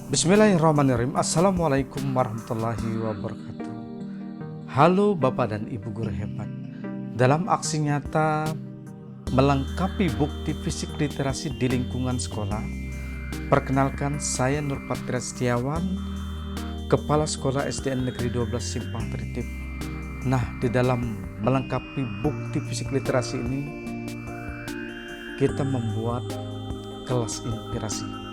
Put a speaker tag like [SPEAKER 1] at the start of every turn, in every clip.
[SPEAKER 1] Bismillahirrahmanirrahim. Assalamualaikum warahmatullahi wabarakatuh. Halo Bapak dan Ibu guru hebat. Dalam aksi nyata melengkapi bukti fisik literasi di lingkungan sekolah, perkenalkan saya Nurpatria Setiawan, Kepala Sekolah SDN Negeri 12 Simpang Tritip. Nah, di dalam melengkapi bukti fisik literasi ini, kita membuat kelas inspirasi.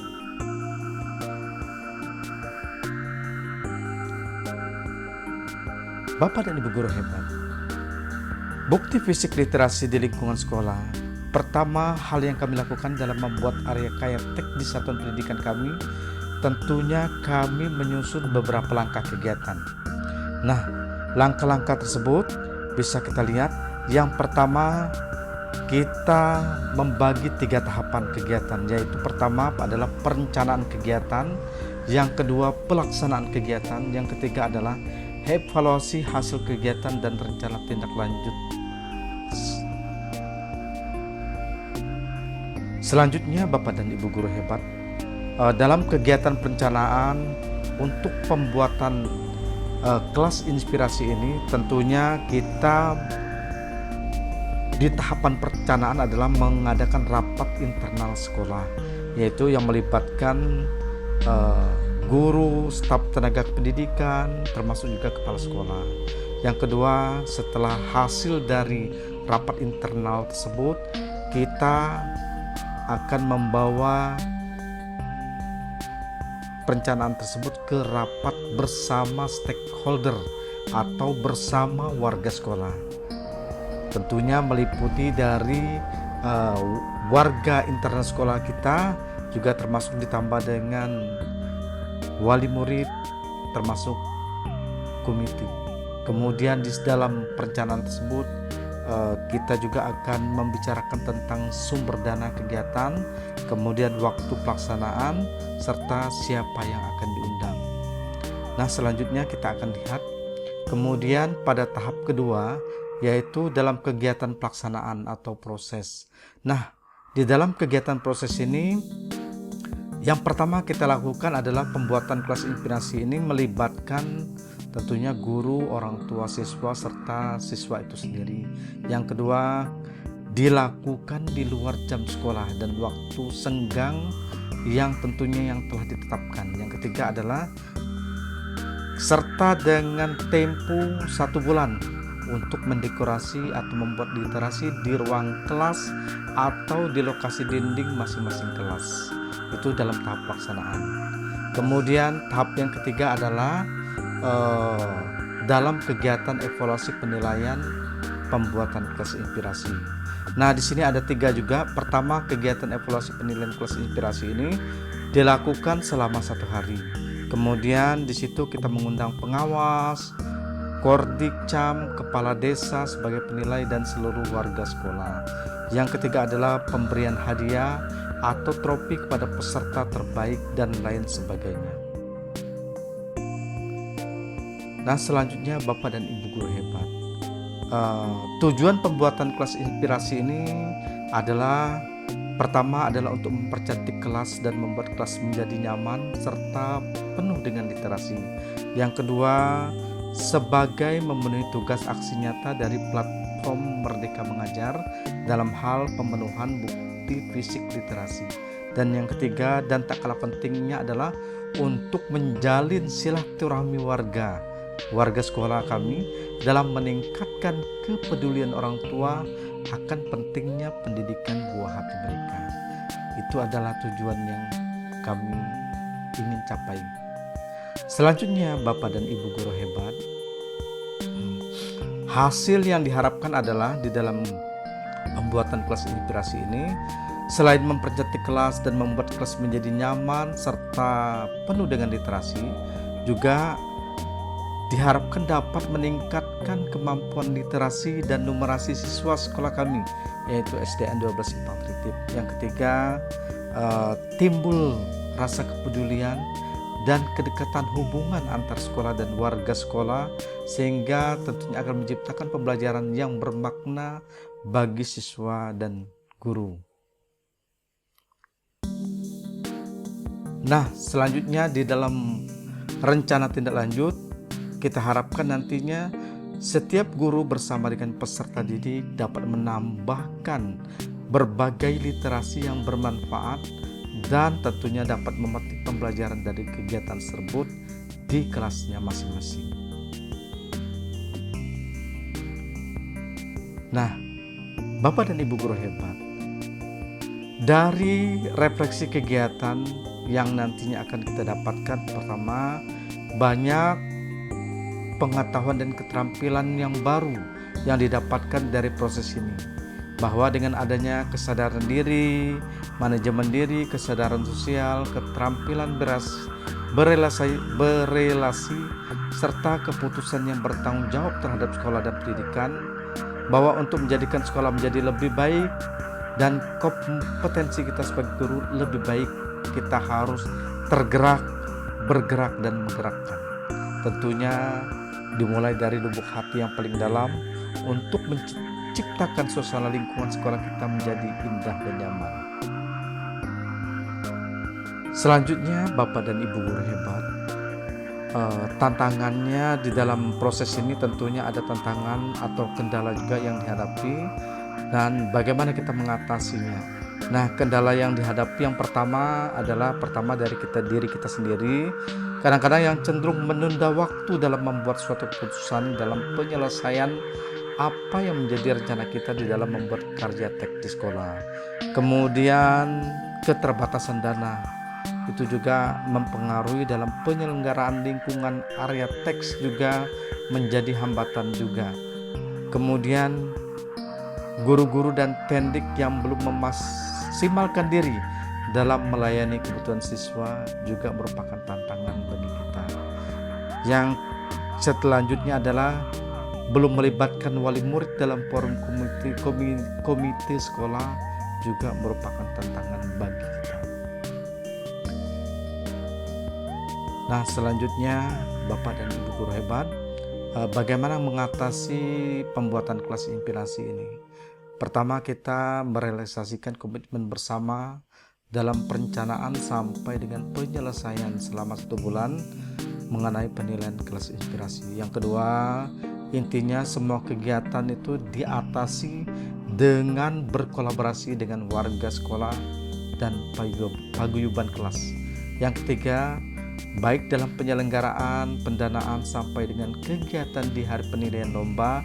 [SPEAKER 1] Bapak dan Ibu guru hebat, bukti fisik literasi di lingkungan sekolah. Pertama, hal yang kami lakukan dalam membuat area kaya tek di satuan pendidikan kami, tentunya kami menyusun beberapa langkah kegiatan. Nah, langkah-langkah tersebut bisa kita lihat. Yang pertama, kita membagi 3 tahapan kegiatan, yaitu pertama adalah perencanaan kegiatan, yang kedua pelaksanaan kegiatan, yang ketiga adalah evaluasi hasil kegiatan dan rencana tindak lanjut. Selanjutnya Bapak dan Ibu guru hebat, dalam kegiatan perencanaan untuk pembuatan kelas inspirasi ini, tentunya kita di tahapan perencanaan adalah mengadakan rapat internal sekolah, yaitu yang melibatkan guru, staf tenaga pendidikan, termasuk juga kepala sekolah. Yang kedua, setelah hasil dari rapat internal tersebut, kita akan membawa perencanaan tersebut ke rapat bersama stakeholder atau bersama warga sekolah. Tentunya meliputi dari warga internal sekolah kita, juga termasuk ditambah dengan wali murid, termasuk komite. Kemudian di dalam perencanaan tersebut kita juga akan membicarakan tentang sumber dana kegiatan, kemudian waktu pelaksanaan, serta siapa yang akan diundang. Nah, selanjutnya kita akan lihat kemudian pada tahap kedua, yaitu dalam kegiatan pelaksanaan atau proses. Nah, di dalam kegiatan proses ini, yang pertama kita lakukan adalah pembuatan kelas inspirasi ini melibatkan tentunya guru, orang tua siswa, serta siswa itu sendiri. Yang kedua, dilakukan di luar jam sekolah dan waktu senggang yang tentunya yang telah ditetapkan. Yang ketiga adalah serta dengan tempo 1 bulan untuk mendekorasi atau membuat literasi di ruang kelas atau di lokasi dinding masing-masing kelas. Itu dalam tahap pelaksanaan. Kemudian tahap yang ketiga adalah dalam kegiatan evaluasi penilaian pembuatan kelas inspirasi. Nah, di sini ada 3 juga. Pertama, kegiatan evaluasi penilaian kelas inspirasi ini dilakukan selama 1 hari. Kemudian di situ kita mengundang pengawas, Kordikcam, kepala desa sebagai penilai dan seluruh warga sekolah. Yang ketiga adalah pemberian hadiah atau trofi kepada peserta terbaik dan lain sebagainya. Nah, selanjutnya Bapak dan Ibu guru hebat, tujuan pembuatan kelas inspirasi ini adalah pertama adalah untuk mempercantik kelas dan membuat kelas menjadi nyaman serta penuh dengan literasi. Yang kedua, sebagai memenuhi tugas aksi nyata dari platform Merdeka Mengajar dalam hal pemenuhan bukti fisik literasi. Dan yang ketiga dan tak kalah pentingnya adalah untuk menjalin silaturahmi warga sekolah kami dalam meningkatkan kepedulian orang tua akan pentingnya pendidikan buah hati mereka. Itu adalah tujuan yang kami ingin capai. Selanjutnya Bapak dan Ibu guru hebat, hasil yang diharapkan adalah di dalam pembuatan kelas inspirasi ini, selain mempercantik kelas dan membuat kelas menjadi nyaman serta penuh dengan literasi, juga diharapkan dapat meningkatkan kemampuan literasi dan numerasi siswa sekolah kami, yaitu SDN 12 Simpang Tritip. Yang ketiga, timbul rasa kepedulian dan kedekatan hubungan antar sekolah dan warga sekolah, sehingga tentunya akan menciptakan pembelajaran yang bermakna bagi siswa dan guru. Nah, selanjutnya di dalam rencana tindak lanjut, kita harapkan nantinya setiap guru bersama dengan peserta didik dapat menambahkan berbagai literasi yang bermanfaat dan tentunya dapat memetik pembelajaran dari kegiatan tersebut di kelasnya masing-masing. Nah, Bapak dan Ibu guru hebat, dari refleksi kegiatan yang nantinya akan kita dapatkan, pertama, banyak pengetahuan dan keterampilan yang baru yang didapatkan dari proses ini, bahwa dengan adanya kesadaran diri, manajemen diri, kesadaran sosial, keterampilan berelasi, serta keputusan yang bertanggung jawab terhadap sekolah dan pendidikan, bahwa untuk menjadikan sekolah menjadi lebih baik dan kompetensi kita sebagai guru lebih baik, kita harus bergerak dan menggerakkan. Tentunya dimulai dari lubuk hati yang paling dalam untuk menciptakan suasana lingkungan sekolah kita menjadi indah dan nyaman. Selanjutnya, Bapak dan Ibu guru hebat, tantangannya di dalam proses ini tentunya ada tantangan atau kendala juga yang dihadapi dan bagaimana kita mengatasinya. Nah, kendala yang dihadapi yang pertama adalah dari diri kita sendiri. Kadang-kadang yang cenderung menunda waktu dalam membuat suatu keputusan dalam penyelesaian apa yang menjadi rencana kita di dalam membuat karya teks di sekolah. Kemudian keterbatasan dana itu juga mempengaruhi dalam penyelenggaraan lingkungan area teks, juga menjadi hambatan juga. Kemudian guru-guru dan pendik yang belum memaksimalkan diri dalam melayani kebutuhan siswa juga merupakan tantangan bagi kita. Yang selanjutnya adalah belum melibatkan wali murid dalam forum komite sekolah juga merupakan tantangan bagi kita. Nah, selanjutnya Bapak dan Ibu guru hebat, bagaimana mengatasi pembuatan kelas inspirasi ini? Pertama, kita merealisasikan komitmen bersama dalam perencanaan sampai dengan penyelesaian selama 1 bulan mengenai penilaian kelas inspirasi. Yang kedua, intinya semua kegiatan itu diatasi dengan berkolaborasi dengan warga sekolah dan paguyuban kelas. Yang ketiga, baik dalam penyelenggaraan, pendanaan sampai dengan kegiatan di hari penilaian lomba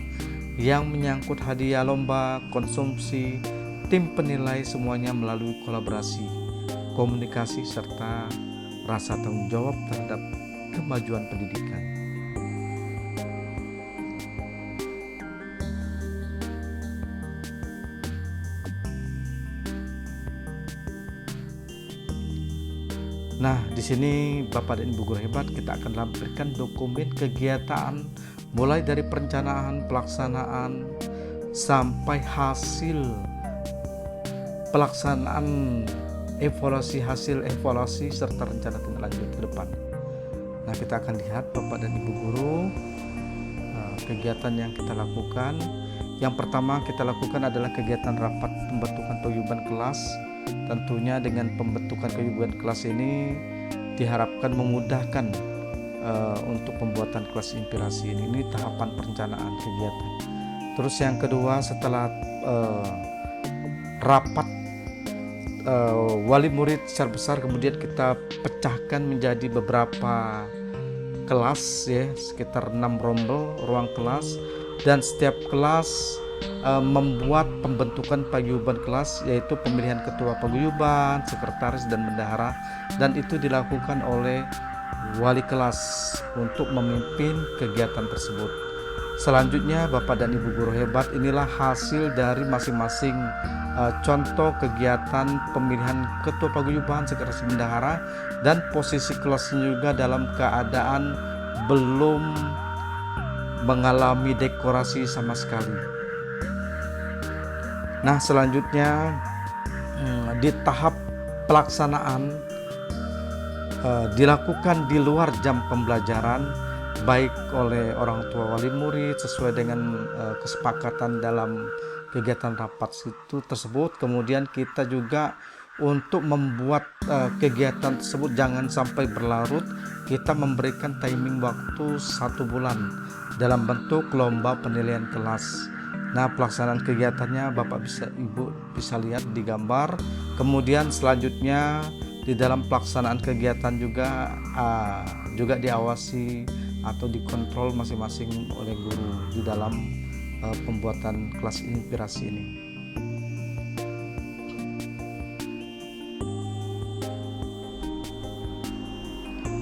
[SPEAKER 1] yang menyangkut hadiah lomba, konsumsi, tim penilai, semuanya melalui kolaborasi, komunikasi, serta rasa tanggung jawab terhadap kemajuan pendidikan. Nah, di sini Bapak dan Ibu guru hebat, kita akan lampirkan dokumen kegiatan mulai dari perencanaan, pelaksanaan, sampai hasil pelaksanaan, hasil evaluasi, serta rencana tindak lanjut ke depan. Nah, kita akan lihat Bapak dan Ibu guru kegiatan yang kita lakukan. Yang pertama kita lakukan adalah kegiatan rapat pembentukan paguyuban kelas. Tentunya dengan pembentukan paguyuban kelas ini diharapkan memudahkan untuk pembuatan kelas inspirasi ini. Ini tahapan perencanaan kegiatan. Terus yang kedua, setelah rapat wali murid secara besar, kemudian kita pecahkan menjadi beberapa kelas, ya, sekitar 6 rombel ruang kelas, dan setiap kelas membuat pembentukan paguyuban kelas, yaitu pemilihan ketua paguyuban, sekretaris, dan bendahara, dan itu dilakukan oleh wali kelas untuk memimpin kegiatan tersebut. Selanjutnya, Bapak dan Ibu guru hebat, inilah hasil dari masing-masing contoh kegiatan pemilihan ketua paguyuban, sekretaris, bendahara, dan posisi kelasnya juga dalam keadaan belum mengalami dekorasi sama sekali. Nah, selanjutnya di tahap pelaksanaan dilakukan di luar jam pembelajaran, baik oleh orang tua wali murid sesuai dengan kesepakatan dalam kegiatan rapat itu tersebut. Kemudian kita juga untuk membuat kegiatan tersebut jangan sampai berlarut, kita memberikan timing waktu 1 bulan dalam bentuk lomba penilaian kelas. Nah, pelaksanaan kegiatannya Bapak Ibu bisa lihat di gambar. Kemudian selanjutnya di dalam pelaksanaan kegiatan juga diawasi atau dikontrol masing-masing oleh guru di dalam pembuatan kelas inspirasi ini.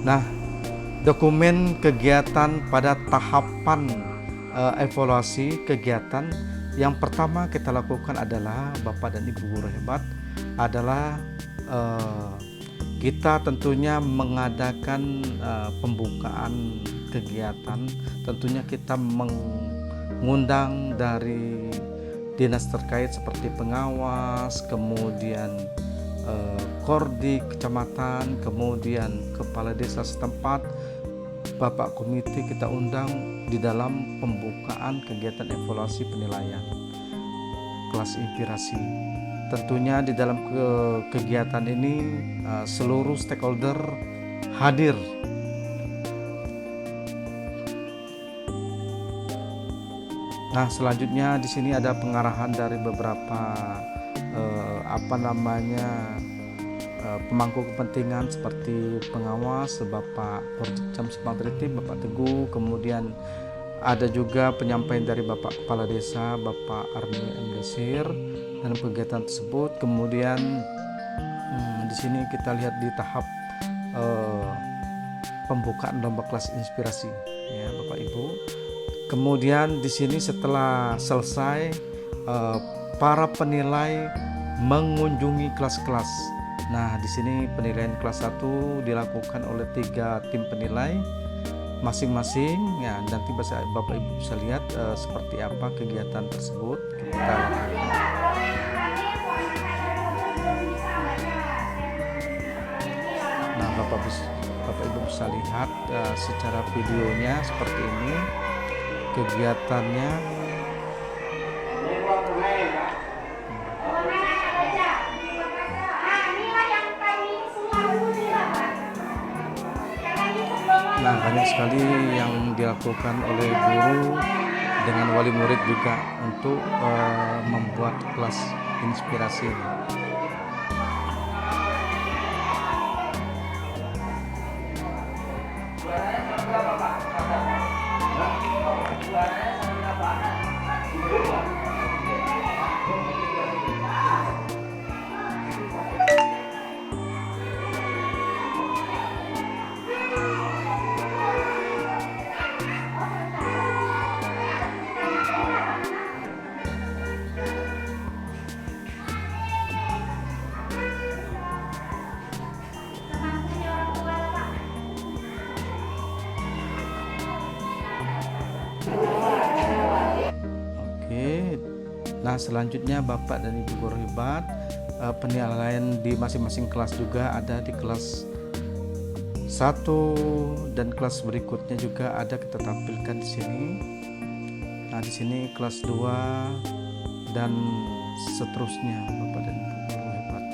[SPEAKER 1] Nah, dokumen kegiatan pada tahapan evaluasi kegiatan yang pertama kita lakukan adalah Bapak dan Ibu guru hebat adalah kita tentunya mengadakan pembukaan kegiatan. Tentunya kita mengundang dari dinas terkait seperti pengawas, kemudian Kordi kecamatan, kemudian kepala desa setempat, Bapak komite kita undang di dalam pembukaan kegiatan evaluasi penilaian kelas inspirasi. Tentunya di dalam kegiatan ini seluruh stakeholder hadir. Nah, selanjutnya di sini ada pengarahan dari beberapa pemangku kepentingan seperti pengawas Bapak Porjam Semantriti, Bapak Teguh, kemudian ada juga penyampaian dari Bapak Kepala Desa Bapak Armi M. Desir dalam kegiatan tersebut. Kemudian di sini kita lihat di tahap pembukaan lomba kelas inspirasi ya Bapak Ibu. Kemudian di sini setelah selesai para penilai mengunjungi kelas-kelas. Nah, di sini penilaian kelas 1 dilakukan oleh 3 tim penilai masing-masing ya. Nanti Bapak Ibu bisa lihat seperti apa kegiatan tersebut. Nah, Bapak Ibu bisa lihat secara videonya seperti ini kegiatannya. Nah, banyak sekali yang dilakukan oleh guru dengan wali murid juga untuk membuat kelas inspirasi. Nah, selanjutnya Bapak dan Ibu guru hebat, penilaian di masing-masing kelas juga ada di kelas 1 dan kelas berikutnya juga ada kita tampilkan di sini. Nah, di sini kelas 2 dan seterusnya Bapak dan Ibu guru hebat.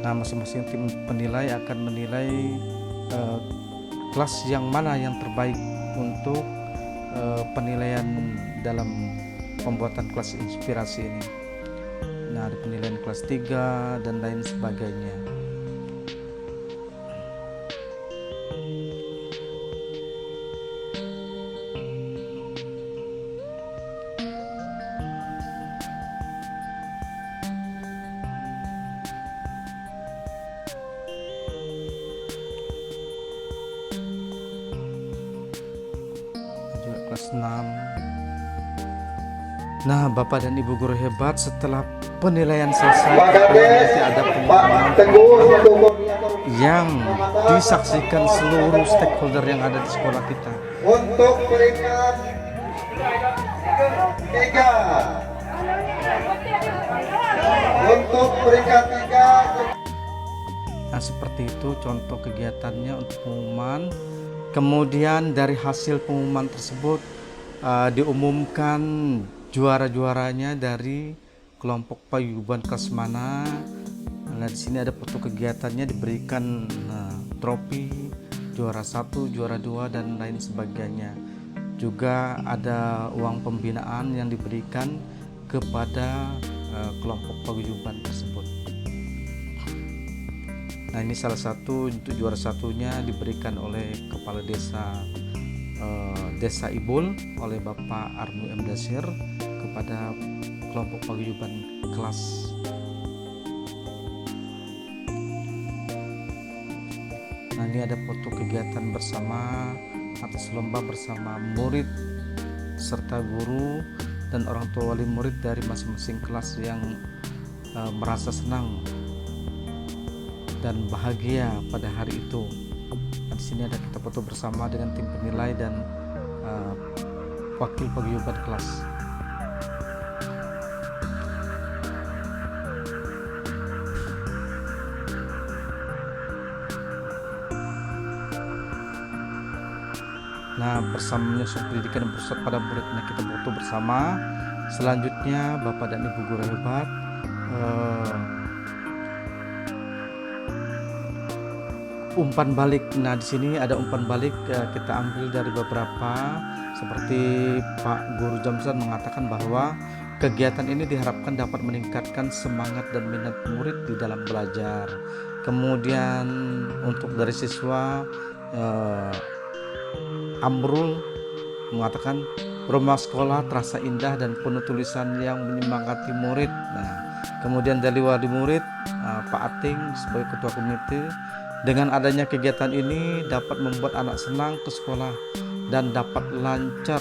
[SPEAKER 1] Nah, masing-masing tim penilai akan menilai kelas yang mana yang terbaik untuk penilaian dalam pembuatan kelas inspirasi ini. Nah, ada penilaian kelas 3 dan lain sebagainya. Kelas 6. Nah, Bapak dan Ibu guru hebat, setelah penilaian selesai nanti ada pengumuman yang disaksikan seluruh stakeholder yang ada di sekolah kita.
[SPEAKER 2] Untuk peringkat 3. Untuk peringkat 3.
[SPEAKER 1] Nah, seperti itu contoh kegiatannya untuk pengumuman. Kemudian dari hasil pengumuman tersebut diumumkan juara-juaranya dari kelompok paguyuban kelas mana. Nah, di sini ada foto kegiatannya, diberikan trofi juara 1, juara 2 dan lain sebagainya. Juga ada uang pembinaan yang diberikan kepada kelompok paguyuban tersebut. Nah, ini salah satu untuk juara satunya diberikan oleh kepala desa Ibul oleh Bapak Arnu M. Dasir kepada kelompok paguyuban kelas. Nah, ini ada foto kegiatan bersama atas lomba bersama murid serta guru dan orang tua wali murid dari masing-masing kelas yang merasa senang dan bahagia pada hari itu. Nah, di sini ada kita foto bersama dengan tim penilai dan wakil paguyuban kelas. Nah, bersama menyusun pendidikan dan berpusat pada murid. Nah, kita foto bersama. Selanjutnya Bapak dan Ibu guru hebat, umpan balik. Nah, di sini ada umpan balik, kita ambil dari beberapa, seperti Pak Guru Jamsan mengatakan bahwa kegiatan ini diharapkan dapat meningkatkan semangat dan minat murid di dalam belajar. Kemudian untuk dari siswa, Amrul mengatakan rumah sekolah terasa indah dan penuh tulisan yang menyemangati murid. Nah, kemudian dari wali murid, Pak Ating sebagai ketua komite, dengan adanya kegiatan ini dapat membuat anak senang ke sekolah dan dapat lancar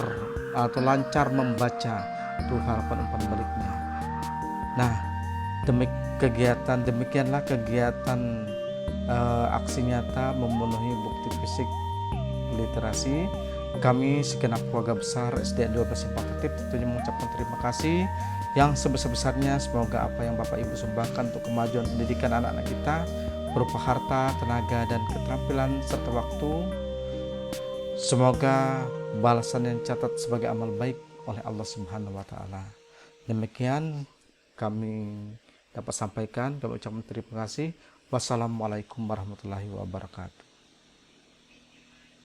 [SPEAKER 1] membaca. Itu harapan umpan baliknya. Nah, demikianlah kegiatan aksi nyata memenuhi bukti fisik literasi. Kami segenap keluarga besar SDN 12 Simpang Tertib tentunya mengucapkan terima kasih yang sebesar-besarnya. Semoga apa yang Bapak Ibu sumbangkan untuk kemajuan pendidikan anak-anak kita berupa harta, tenaga, dan keterampilan serta waktu, semoga balasan yang catat sebagai amal baik oleh Allah Subhanahu wa Ta'ala. Demikian kami dapat sampaikan. Kami ucapkan terima kasih. Wassalamualaikum warahmatullahi wabarakatuh.